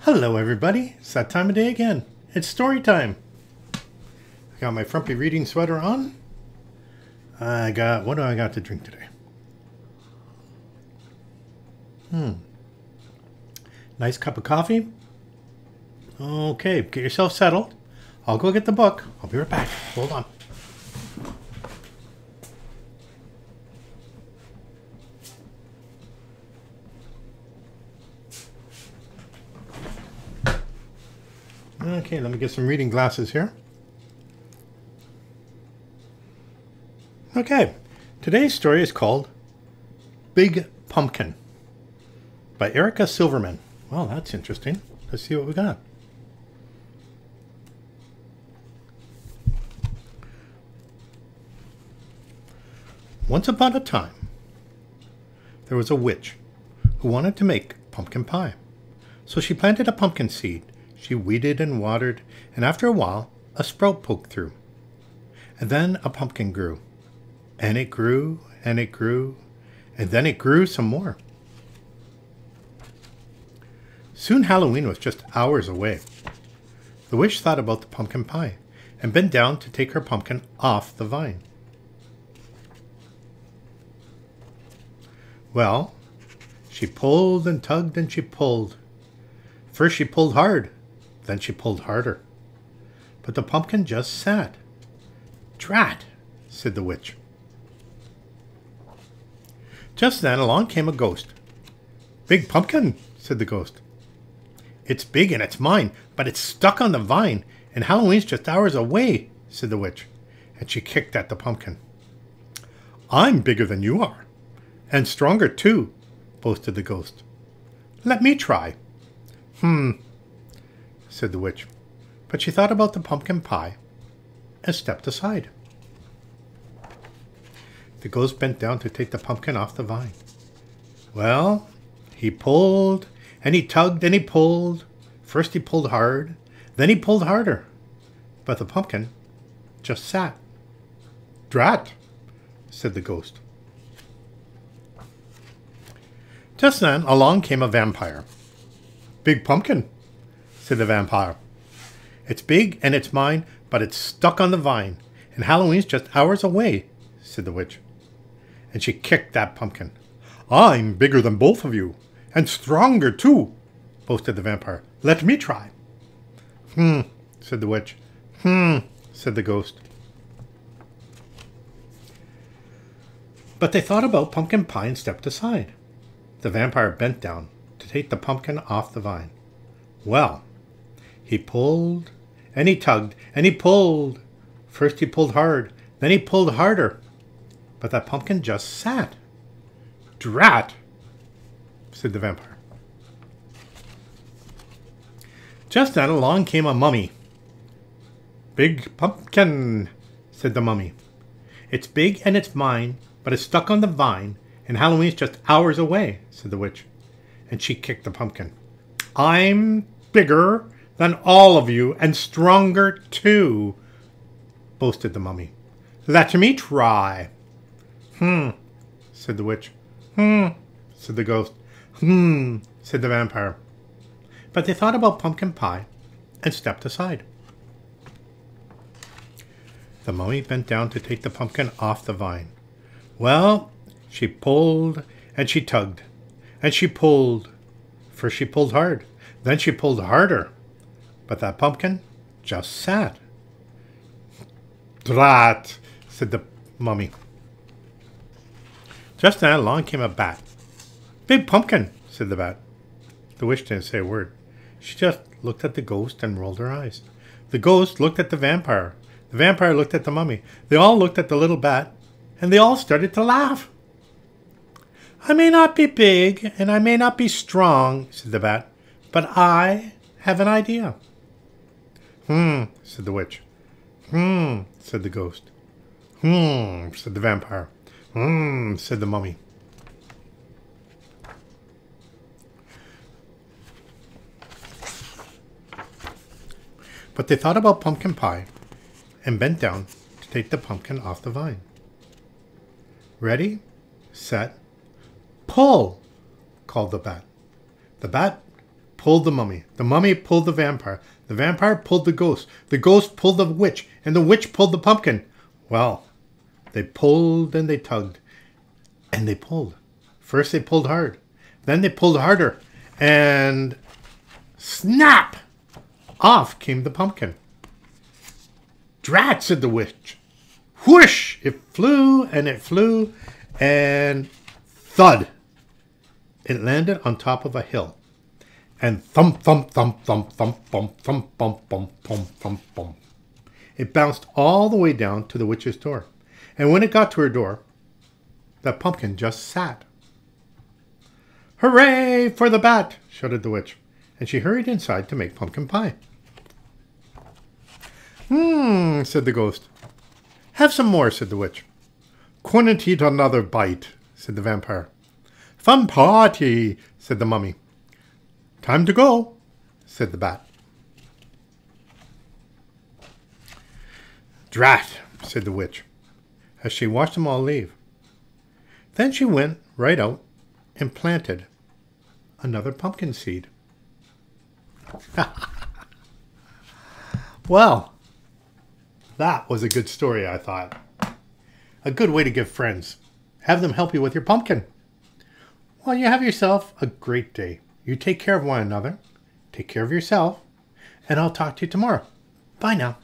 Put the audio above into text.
Hello everybody, it's that time of day again. It's story time. I got my frumpy reading sweater on. What do I got to drink today? Nice cup of coffee. Okay, get yourself settled. I'll go get the book. I'll be right back. Hold on. Okay, let me get some reading glasses here. Okay, today's story is called Big Pumpkin by Erica Silverman. Well, that's interesting. Let's see what we got. Once upon a time, there was a witch who wanted to make pumpkin pie. So she planted a pumpkin seed. She weeded and watered, and after a while, a sprout poked through. And then a pumpkin grew. And it grew, and it grew, and then it grew some more. Soon Halloween was just hours away. The witch thought about the pumpkin pie and bent down to take her pumpkin off the vine. Well, she pulled and tugged and she pulled. First she pulled hard, then she pulled harder. But the pumpkin just sat. "Drat," said the witch. Just then along came a ghost. "Big pumpkin," said the ghost. "It's big and it's mine, but it's stuck on the vine, and Halloween's just hours away," said the witch, and she kicked at the pumpkin. "I'm bigger than you are, and stronger too," boasted the ghost. "Let me try." Said the witch, but she thought about the pumpkin pie and stepped aside. The ghost bent down to take the pumpkin off the vine. Well, he pulled, and he tugged, and he pulled. First he pulled hard, then he pulled harder. But the pumpkin just sat. "Drat," said the ghost. Just then along came a vampire. "Big pumpkin," said the vampire. "It's big and it's mine, but it's stuck on the vine, and Halloween's just hours away," said the witch. And she kicked that pumpkin. "I'm bigger than both of you, and stronger too," boasted the vampire. "Let me try." Said the witch. Said the ghost. But they thought about pumpkin pie and stepped aside. The vampire bent down to take the pumpkin off the vine. Well, he pulled, and he tugged, and he pulled. First he pulled hard, then he pulled harder. But that pumpkin just sat. "Drat," said the vampire. Just then along came a mummy. "Big pumpkin," said the mummy. "It's big and it's mine, but it's stuck on the vine, and Halloween's just hours away," said the witch. And she kicked the pumpkin. "I'm bigger than all of you, and stronger too," boasted the mummy. "Let me try." Said the witch. Said the ghost. Said the vampire. But they thought about pumpkin pie and stepped aside. The mummy bent down to take the pumpkin off the vine. Well, she pulled and she tugged and she pulled. First she pulled hard, then she pulled harder. But that pumpkin just sat. "Drat," said the mummy. Just then along came a bat. "Big pumpkin," said the bat. The witch didn't say a word. She just looked at the ghost and rolled her eyes. The ghost looked at the vampire. The vampire looked at the mummy. They all looked at the little bat, and they all started to laugh. "I may not be big, and I may not be strong," said the bat, "but I have an idea." Said the witch. Said the ghost. Said the vampire. Said the mummy. But they thought about pumpkin pie and bent down to take the pumpkin off the vine. "Ready, set, pull," called the bat. The bat pulled the mummy. The mummy pulled the vampire. The vampire pulled the ghost. The ghost pulled the witch. And the witch pulled the pumpkin. Well, they pulled and they tugged. And they pulled. First they pulled hard. Then they pulled harder. And snap! Off came the pumpkin. Drat, said the witch. Whoosh! It flew and it flew. And thud! It landed on top of a hill. And thump, thump, thump, thump, thump, thump, thump, thump, thump, thump, thump, thump. It bounced all the way down to the witch's door. And when it got to her door, the pumpkin just sat. Hooray for the bat, shouted the witch. And she hurried inside to make pumpkin pie. Said the ghost. Have some more, said the witch. Couldn't eat another bite, said the vampire. Fun party, said the mummy. Time to go, said the bat. Drat, said the witch, as she watched them all leave. Then she went right out and planted another pumpkin seed. Well, that was a good story, I thought. A good way to give friends. Have them help you with your pumpkin. Well, you have yourself a great day. You take care of one another. Take care of yourself. And I'll talk to you tomorrow. Bye now.